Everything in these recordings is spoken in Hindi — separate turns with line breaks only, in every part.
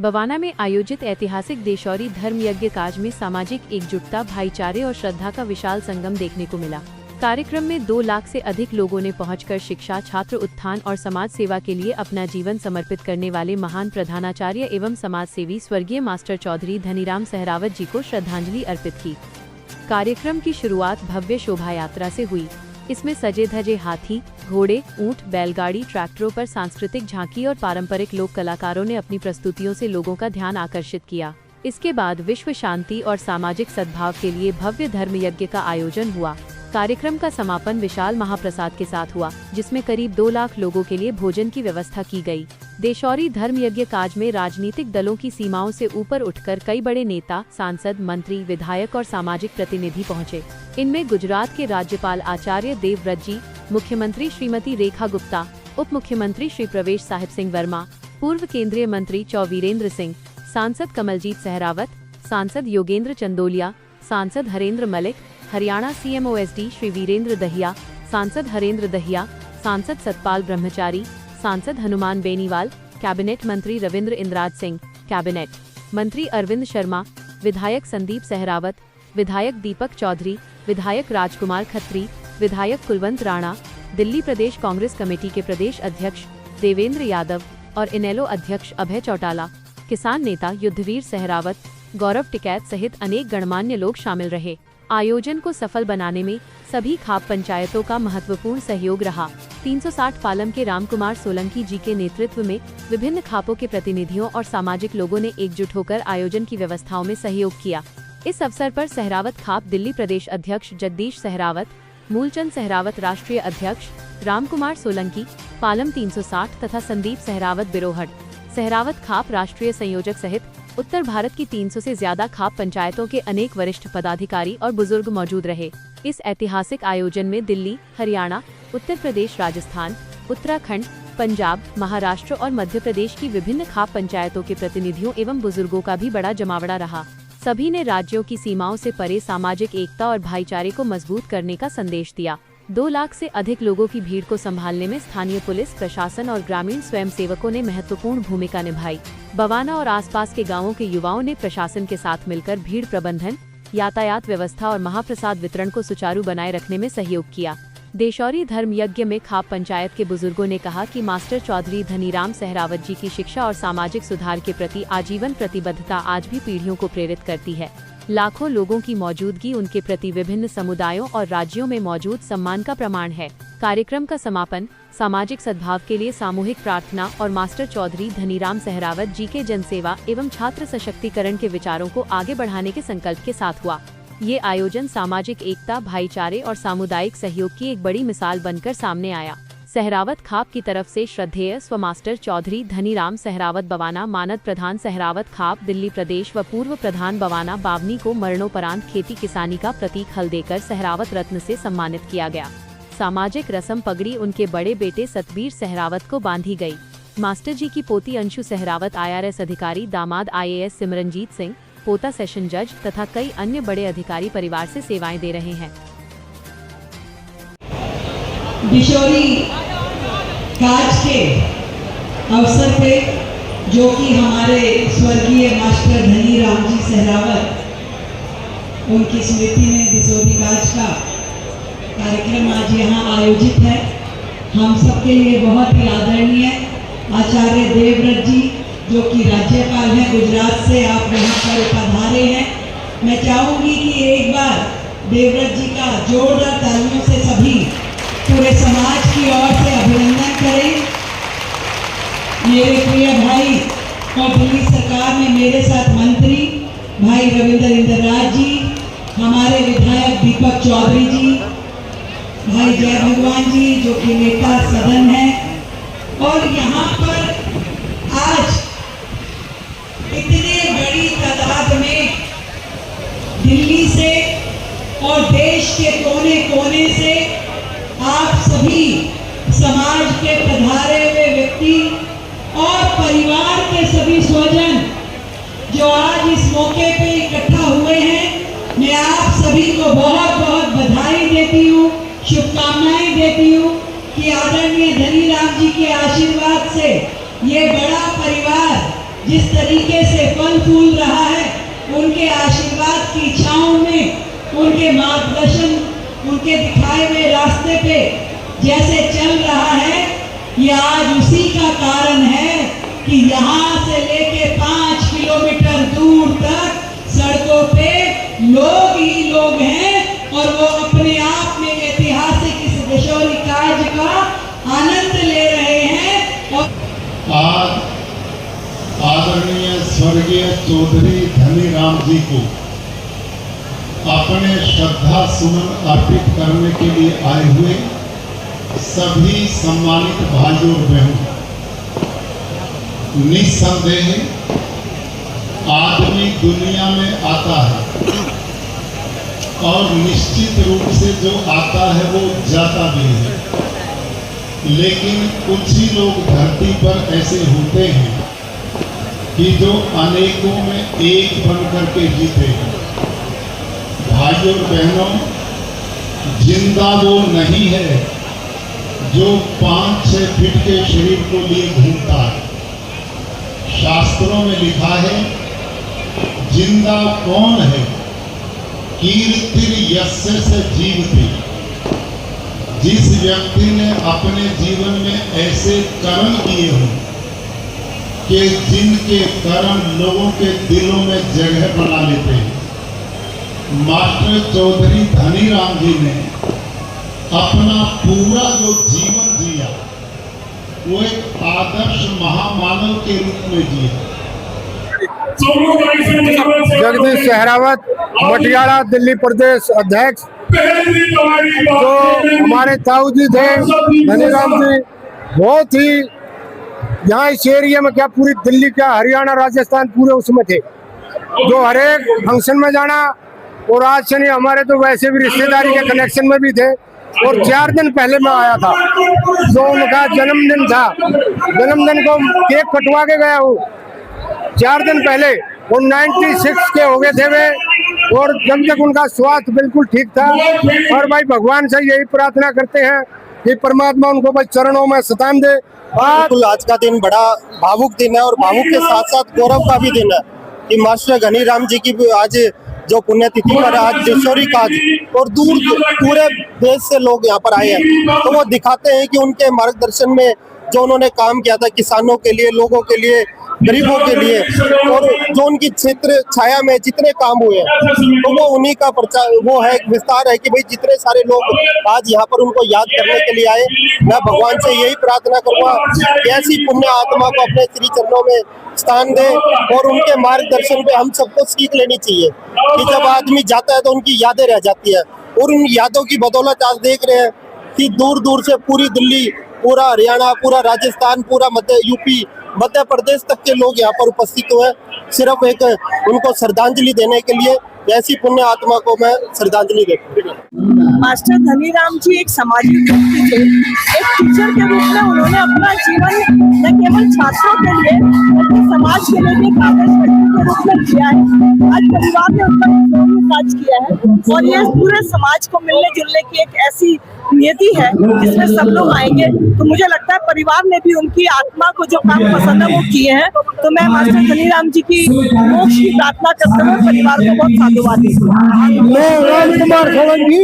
बवाना में आयोजित ऐतिहासिक देशौरी धर्म यज्ञ काज में सामाजिक एकजुटता, भाईचारे और श्रद्धा का विशाल संगम देखने को मिला। कार्यक्रम में 2 लाख से अधिक लोगों ने पहुंचकर शिक्षा, छात्र उत्थान और समाज सेवा के लिए अपना जीवन समर्पित करने वाले महान प्रधानाचार्य एवं समाज सेवी स्वर्गीय मास्टर चौधरी धनीराम सहरावत जी को श्रद्धांजलि अर्पित की। कार्यक्रम की शुरुआत भव्य शोभा यात्रा से हुई। इसमें सजे धजे हाथी, घोड़े, ऊंट, बैलगाड़ी, ट्रैक्टरों पर सांस्कृतिक झांकी और पारंपरिक लोक कलाकारों ने अपनी प्रस्तुतियों से लोगों का ध्यान आकर्षित किया। इसके बाद विश्व शांति और सामाजिक सद्भाव के लिए भव्य धर्म यज्ञ का आयोजन हुआ। कार्यक्रम का समापन विशाल महाप्रसाद के साथ हुआ, जिसमें करीब 2 लाख लोगों के लिए भोजन की व्यवस्था की गई। देशौरी धर्म यज्ञ काज में राजनीतिक दलों की सीमाओं से ऊपर उठकर कई बड़े नेता, सांसद, मंत्री, विधायक और सामाजिक प्रतिनिधि पहुंचे। इनमें गुजरात के राज्यपाल आचार्य देवव्रत जी, मुख्यमंत्री श्रीमती रेखा गुप्ता, उप मुख्यमंत्री श्री प्रवेश साहिब सिंह वर्मा, पूर्व केंद्रीय मंत्री चौ वीरेंद्र सिंह, सांसद कमलजीत सहरावत, सांसद योगेंद्र चंदोलिया, सांसद हरेंद्र मलिक, हरियाणा CMOSD श्री वीरेंद्र दहिया, सांसद हरेंद्र दहिया, सांसद सतपाल ब्रह्मचारी, सांसद हनुमान बेनीवाल, कैबिनेट मंत्री रविंद्र इंद्राज सिंह, कैबिनेट मंत्री अरविंद शर्मा, विधायक संदीप सहरावत, विधायक दीपक चौधरी, विधायक राजकुमार खत्री, विधायक कुलवंत राणा, दिल्ली प्रदेश कांग्रेस कमेटी के प्रदेश अध्यक्ष देवेंद्र यादव और इनेलो अध्यक्ष अभय चौटाला, किसान नेता युद्धवीर सहरावत, गौरव टिकैत सहित अनेक गणमान्य लोग शामिल रहे। आयोजन को सफल बनाने में सभी खाप पंचायतों का महत्वपूर्ण सहयोग रहा। 360 पालम के रामकुमार सोलंकी जी के नेतृत्व में विभिन्न खापों के प्रतिनिधियों और सामाजिक लोगों ने एकजुट होकर आयोजन की व्यवस्थाओं में सहयोग किया। इस अवसर पर सहरावत खाप दिल्ली प्रदेश अध्यक्ष जगदीश सहरावत, मूलचंद सहरावत राष्ट्रीय अध्यक्ष, रामकुमार सोलंकी, पालम 360 तथा संदीप सहरावत बिरोहट, सहरावत खाप राष्ट्रीय संयोजक सहित उत्तर भारत की 300 से ज्यादा खाप पंचायतों के अनेक वरिष्ठ पदाधिकारी और बुजुर्ग मौजूद रहे। इस ऐतिहासिक आयोजन में दिल्ली, हरियाणा, उत्तर प्रदेश, राजस्थान, उत्तराखंड, पंजाब, महाराष्ट्र और मध्य प्रदेश की विभिन्न खाप पंचायतों के प्रतिनिधियों एवं बुजुर्गों का भी बड़ा जमावड़ा रहा। सभी ने राज्यों की सीमाओं से परे सामाजिक एकता और भाईचारे को मजबूत करने का संदेश दिया। 2 लाख से अधिक लोगों की भीड़ को संभालने में स्थानीय पुलिस प्रशासन और ग्रामीण स्वयंसेवकों ने महत्वपूर्ण भूमिका निभाई। बवाना और आसपास के गांवों के युवाओं ने प्रशासन के साथ मिलकर भीड़ प्रबंधन, यातायात व्यवस्था और महाप्रसाद वितरण को सुचारू बनाए रखने में सहयोग किया। देशौरी धर्म यज्ञ में खाप पंचायत के बुजुर्गों ने कहा कि मास्टर चौधरी धनीराम सहरावत जी की शिक्षा और सामाजिक सुधार के प्रति आजीवन प्रतिबद्धता आज भी पीढ़ियों को प्रेरित करती है। लाखों लोगों की मौजूदगी उनके प्रति विभिन्न समुदायों और राज्यों में मौजूद सम्मान का प्रमाण है। कार्यक्रम का समापन सामाजिक सद्भाव के लिए सामूहिक प्रार्थना और मास्टर चौधरी धनीराम सहरावत जी के जनसेवा एवं छात्र सशक्तिकरण के विचारों को आगे बढ़ाने के संकल्प के साथ हुआ। ये आयोजन सामाजिक एकता, भाईचारे और सामुदायिक सहयोग की एक बड़ी मिसाल बनकर सामने आया। सहरावत खाप की तरफ से श्रद्धेय स्व मास्टर चौधरी धनीराम सहरावत बवाना, मानद प्रधान सहरावत खाप दिल्ली प्रदेश व पूर्व प्रधान बवाना बावनी को मरणोपरांत खेती किसानी का प्रतीक हल देकर सहरावत रत्न से सम्मानित किया गया। सामाजिक रस्म पगड़ी उनके बड़े बेटे सतबीर सहरावत को बांधी गई। मास्टर जी की पोती अंशु सहरावत IRS अधिकारी, दामाद IAS सिमरनजीत सिंह, पोता सेशन जज तथा कई अन्य बड़े अधिकारी परिवार से सेवाएं दे रहे हैं।
देशौरी काज के अवसर पे जो कि हमारे स्वर्गीय मास्टर धनीराम जी सहरावत, उनकी स्मृति में देशौरी काज का कार्यक्रम आज यहाँ आयोजित है। हम सबके लिए बहुत ही आदरणीय आचार्य देवव्रत जी, जो कि राज्यपाल हैं गुजरात से, आप यहाँ पर पधारे हैं। मैं चाहूँगी कि एक बार देवव्रत जी का जोरदार तालियों से सभी पूरे समाज की ओर से अभिनंदन करें। मेरे प्रिय भाई और दिल्ली सरकार में मेरे साथ मंत्री भाई रविंद्र इंद्राज जी, हमारे विधायक दीपक चौधरी जी, भाई जय भगवान जी जो कि नेता सदन है, और यहाँ पर आज इतने बड़ी तादाद में दिल्ली से और देश के कोने कोने से आप सभी समाज के पधारे हुए व्यक्ति और परिवार के सभी स्वजन जो आज इस मौके पे इकट्ठा हुए हैं, मैं आप सभी को बहुत बहुत बधाई देती हूँ, शुभकामनाएं देती हूँ कि आदरणीय धनीराम जी के आशीर्वाद से ये बड़ा परिवार जिस तरीके से फल फूल रहा है, उनके आशीर्वाद की छांव में, उनके मार्गदर्शन, उनके दिखाए हुए रास्ते पे जैसे चल रहा है, ये आज उसी का कारण है कि यहाँ से लेके 5 किलोमीटर दूर तक सड़कों पे लोग ही लोग हैं और वो अपने आप में ऐतिहासिक इस दिशोरी कार्य का आनंद ले रहे हैं। और
आज आदरणीय स्वर्गीय चौधरी धनीराम जी को अपने श्रद्धा सुमन अर्पित करने के लिए आए हुए सभी सम्मानित भाइयों और बहनों, निस्संदेह आदमी दुनिया में आता है और निश्चित रूप से जो आता है वो जाता भी है, लेकिन कुछ ही लोग धरती पर ऐसे होते हैं कि जो अनेकों में एक बन करके जीते हैं। भाइयों और बहनों, जिंदा वो नहीं है जो 5-6 फीट के शरीर को लिए घूमता है। शास्त्रों में लिखा है, जिंदा कौन है, कीर्तिर यस्य से जीवति। जिस व्यक्ति ने अपने जीवन में ऐसे कर्म किए हों कि जिनके कर्म लोगों के दिलों में जगह बना लेते हैं। मास्टर चौधरी धनीराम जी ने अपना पूरा जो जीवन जिया वो एक आदर्श महामानव के रूप में जिया।
जगदीश सहरावत, मटियाला दिल्ली प्रदेश अध्यक्ष, जो हमारे ताऊ जी थे धनीराम जी, बहुत ही यहाँ इस एरिया में क्या पूरी दिल्ली क्या हरियाणा राजस्थान पूरे उसमें थे, जो हर एक फंक्शन में जाना। और आज से नहीं, हमारे तो वैसे भी रिश्तेदारी के कनेक्शन में भी थे। और 4 दिन पहले मैं आया था, जो उनका जन्मदिन था, जन्मदिन को केक कटवा के गया हूँ 4 दिन पहले। वो 96 के हो गए थे वे, और जब तक उनका स्वास्थ्य बिल्कुल ठीक था। और भाई भगवान से यही प्रार्थना करते हैं कि परमात्मा उनको भाई चरणों में सतान दे।
बिल्कुल आज का दिन बड़ा भावुक दिन है, और भावुक के साथ साथ गौरव का भी दिन है कि मास्टर धनीराम जी की भी आज जो पुण्यतिथि पर आज दिशोरी काज, और दूर पूरे देश से लोग यहाँ पर आए हैं। तो वो दिखाते हैं कि उनके मार्गदर्शन में जो उन्होंने काम किया था किसानों के लिए, लोगों के लिए, गरीबों के लिए, और जो उनकी क्षेत्र छाया में जितने काम हुए हैं, तो वो उन्हीं का प्रचार, वो है विस्तार है कि भाई जितने सारे लोग आज यहाँ पर उनको याद करने के लिए आए। मैं भगवान से यही प्रार्थना करूंगा कि ऐसी पुण्य आत्मा को अपने श्री चरणों में स्थान दे, और उनके मार्गदर्शन पे हम सबको सीख लेनी चाहिए कि जब आदमी जाता है तो उनकी यादें रह जाती है। और उन यादों की बदौलत आज देख रहे हैं कि दूर दूर से पूरी दिल्ली, पूरा हरियाणा, पूरा राजस्थान, पूरा यूपी, मध्य प्रदेश तक के लोग यहाँ पर उपस्थित हुए, सिर्फ एक उनको श्रद्धांजलि देने के लिए। ऐसी पुण्य आत्मा को मैं श्रद्धांजलि देता हूँ।
मास्टर धनीराम जी एक सामाजिक व्यक्ति थे। एक टीचर के रूप में उन्होंने अपना जीवन न केवल छात्रों के लिए बल्कि समाज के लिए भी काबिल व्यक्ति के रूप में किया है। आज परिवार ने उन पर काज किया है, और ये पूरे समाज को मिलने जुलने की एक ऐसी नियति है जिसमें सब लोग आएंगे। तो मुझे लगता है परिवार ने भी उनकी आत्मा को जो काम पसंद है वो किए हैं। तो मैं मास्टर धनीराम जी की मोक्ष की प्रार्थना करते हुए परिवार को बहुत साधुवाद देती हूँ।
मैं राम कुमार सोलन जी,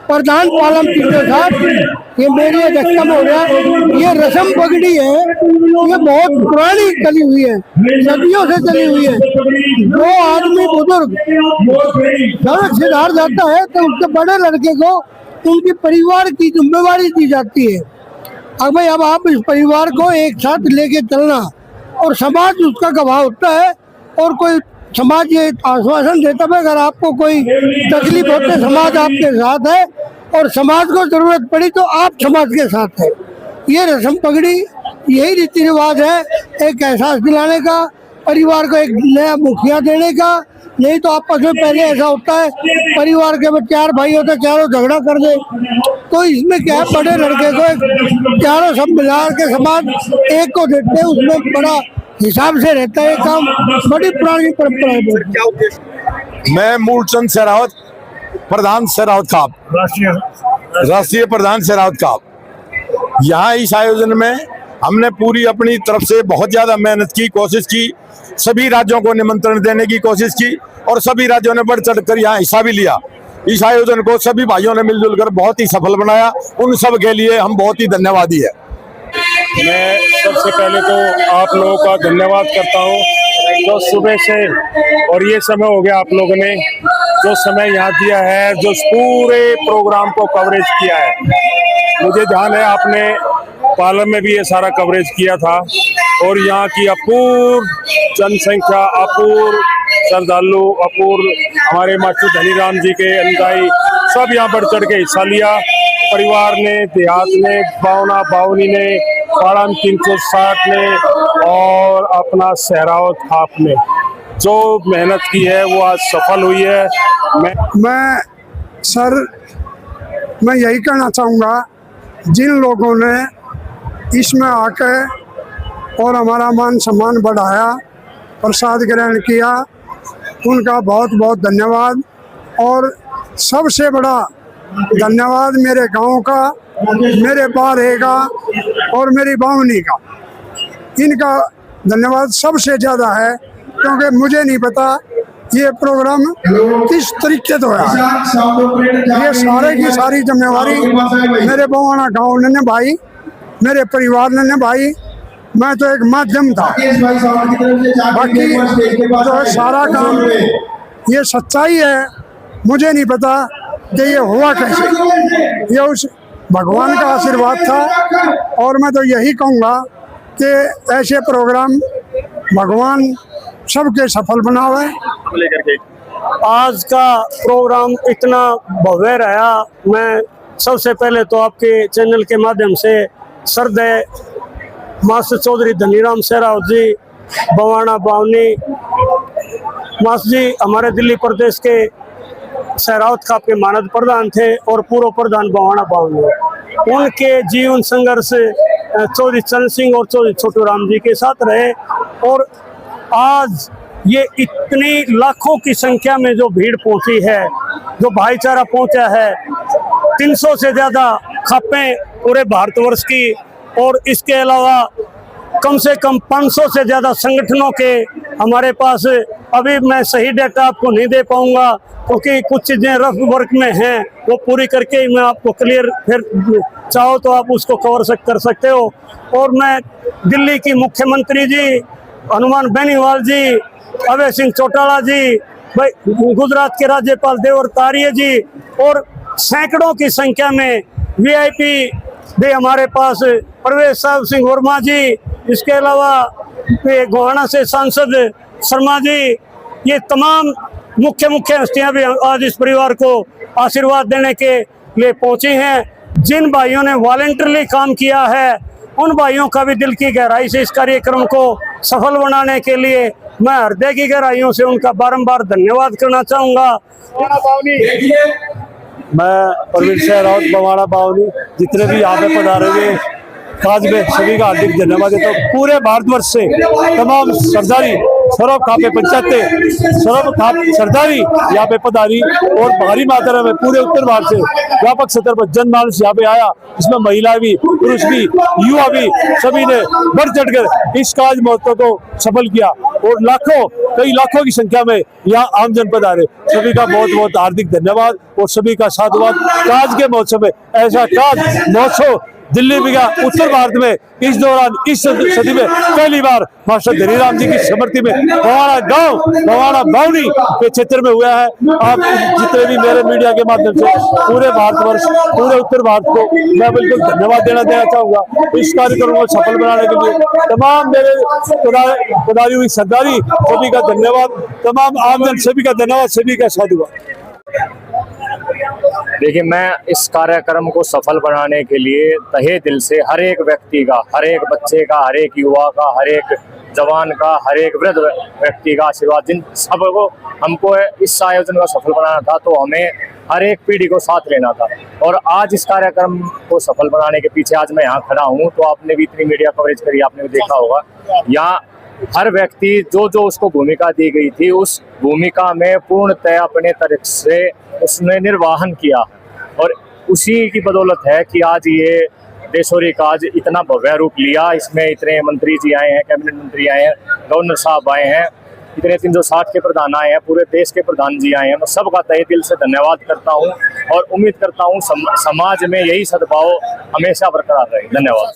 प्रधान पालम टीचर साहब, ये मेरी अध्यक्षता में हो रहा है। ये रस्म पगड़ी है, ये बहुत पुरानी चली हुई है, सदियों से चली हुई है। जो आदमी बुजुर्ग सड़क से हार जाता है तो उसके बड़े लड़के को उनकी परिवार की जिम्मेवारी दी जाती है। अब भाई अब आप इस परिवार को एक साथ लेके चलना, और समाज उसका गवाह होता है। और कोई समाज ये आश्वासन देता है अगर आपको कोई तकलीफ होती समाज आपके साथ है, और समाज को जरूरत पड़ी तो आप समाज के साथ है। ये रस्म पगड़ी, यही रीति रिवाज है, एक एहसास दिलाने का, परिवार को एक नया मुखिया देने का। नहीं तो आपस में पहले ऐसा होता है परिवार के 4 भाई होते, चारों झगड़ा कर दे। तो इसमें क्या है, बड़े लड़के को चारों सब मिला के समाज एक को देते हैं, उसमें बड़ा हिसाब से रहता है काम। बड़ी पुरानी परंपरा है।
मैं मूलचंद सहरावत, प्रधान सहरावत खाप, राष्ट्रीय प्रधान सहरावत खाप। यहाँ इस आयोजन में हमने पूरी अपनी तरफ से बहुत ज्यादा मेहनत की, कोशिश की, सभी राज्यों को निमंत्रण देने की कोशिश की और सभी राज्यों ने बढ़ चढ़ कर यहाँ हिस्सा भी लिया। इस आयोजन को सभी भाइयों ने मिलजुल कर बहुत ही सफल बनाया। उन सब के लिए हम बहुत ही धन्यवादी है।
मैं सबसे पहले तो आप लोगों का धन्यवाद करता हूँ जो सुबह से और ये समय हो गया आप लोगों ने जो समय यहाँ दिया है, जो पूरे प्रोग्राम को कवरेज किया है। मुझे ध्यान है आपने पार्लर में भी ये सारा कवरेज किया था और यहाँ की अपूर्व जनसंख्या, अपूर्व श्रद्धालु, अपूर्व हमारे मास्टर धनीराम जी के अनुयायी सब यहाँ बढ़ चढ़ के हिस्सा लिया। परिवार ने, देहात ने, बावना बावनी ने, पाड़ाम 360 ने और अपना सहरावत खाप ने जो मेहनत की है वो आज सफल हुई है।
मैं यही कहना चाहूँगा, जिन लोगों ने इसमें आके और हमारा मान सम्मान बढ़ाया, प्रसाद ग्रहण किया, उनका बहुत बहुत धन्यवाद। और सबसे बड़ा धन्यवाद मेरे गांव का, मेरे बारे का और मेरी बावनी का। इनका धन्यवाद सबसे ज़्यादा है क्योंकि मुझे नहीं पता ये प्रोग्राम किस तरीके से है। ये सारे की सारी जिम्मेवारी मेरे बवाना गांव ने निभाई, मेरे परिवार ने निभाई। मैं तो एक माध्यम था, बाकी जो है सारा काम ये सच्चाई है। मुझे नहीं पता कि ये हुआ कैसे, ये उस भगवान का आशीर्वाद था। और मैं तो यही कहूँगा कि ऐसे प्रोग्राम भगवान सबके सफल बनावे।
आज का प्रोग्राम इतना भव्य रहा। मैं सबसे पहले तो आपके चैनल के माध्यम से श्रद्धेय मास्टर चौधरी धनीराम सहरावत जी, बवाना बावनी मास्टर जी हमारे दिल्ली प्रदेश के सहरावत खाप के मानद प्रधान थे और पूर्व प्रधान बवाना बावनी। उनके जीवन संघर्ष चौधरी चरण सिंह और चौधरी छोटू राम जी के साथ रहे और आज ये इतनी लाखों की संख्या में जो भीड़ पहुंची है, जो भाईचारा पहुंचा है, 300 से ज़्यादा खापें पूरे भारतवर्ष की और इसके अलावा कम से कम 500 से ज़्यादा संगठनों के हमारे पास। अभी मैं सही डेटा आपको नहीं दे पाऊंगा क्योंकि कुछ चीज़ें रफ वर्क में हैं, वो पूरी करके ही मैं आपको क्लियर, फिर चाहो तो आप उसको कवर कर सकते हो। और मैं दिल्ली की मुख्यमंत्री जी हनुमान बेनीवाल जी, अभय सिंह चौटाला जी, गुजरात के राज्यपाल देवर तारिये जी और सैकड़ों की संख्या में वीआईपी भी हमारे पास, प्रवेश साहब सिंह वर्मा जी, इसके अलावा गोहाना से सांसद शर्मा जी, ये तमाम मुख्य हस्तियां भी आज इस परिवार को आशीर्वाद देने के लिए पहुंची हैं। जिन भाइयों ने वॉलंटरली काम किया है उन भाइयों का भी दिल की गहराई से इस कार्यक्रम को सफल बनाने के लिए मैं हृदय की गहराइयों से उनका बारंबार धन्यवाद करना चाहूँगा। मैं प्रवीण सहरावत बवाना बावनी जितने भी यहाँ पे पधारे हुए काज में सभी का हार्दिक धन्यवाद देता हूँ। पूरे भारतवर्ष से तमाम सरदारी, सर्व खापे पंचायतें, सर्व खाप सरदारी यहाँ पे पधारी और भारी मात्रा में पूरे उत्तर भारत से व्यापक सतह पर जनमानस यहाँ पे आया। इसमें महिला भी, पुरुष भी, युवा भी, सभी ने बढ़ चढ़कर इस काज महोत्सव को सफल किया और लाखों, कई लाखों की संख्या में यहाँ आम जनपद आ रहे। सभी का बहुत बहुत हार्दिक धन्यवाद और सभी का साधुवाद। काज के महोत्सव में ऐसा काज महोत्सव दिल्ली में क्या उत्तर भारत में इस दौरान इस सदी में पहली बार मास्टर धनीराम जी की स्मृति में बवाना गांव, बवाना बावनी के क्षेत्र में हुआ है। आप जितने भी मेरे मीडिया के माध्यम से पूरे भारतवर्ष, पूरे उत्तर भारत को मैं बिल्कुल धन्यवाद देना चाहूँगा। इस कार्यक्रम को सफल बनाने के लिए तमाम मेरे पधारी हुई सरदारी सभी का धन्यवाद, तमाम आमजन सभी का धन्यवाद, सभी का साधुवाद।
देखिए, मैं इस कार्यक्रम को सफल बनाने के लिए तहे दिल से हर एक व्यक्ति का, हर एक बच्चे का, हर एक युवा का, हर एक जवान का, हर एक वृद्ध व्यक्ति का आशीर्वाद, जिन सबको हमको इस आयोजन का सफल बनाना था तो हमें हर एक पीढ़ी को साथ लेना था। और आज इस कार्यक्रम को सफल बनाने के पीछे आज मैं यहाँ खड़ा हूँ तो आपने भी इतनी मीडिया कवरेज करी, आपने भी देखा होगा। यहाँ हर व्यक्ति जो उसको भूमिका दी गई थी उस भूमिका में पूर्णतः अपने तरफ से उसने निर्वाहन किया और उसी की बदौलत है कि आज ये देशोरी काज इतना भव्य रूप लिया। इसमें इतने मंत्री जी आए हैं, कैबिनेट मंत्री आए हैं, गवर्नर साहब आए हैं, इतने 360 के प्रधान आए हैं, पूरे देश के प्रधान जी आए हैं। मैं सबका तहे दिल से धन्यवाद करता हूं और उम्मीद करता हूं समाज में यही सद्भाव हमेशा बरकरार रहे। धन्यवाद।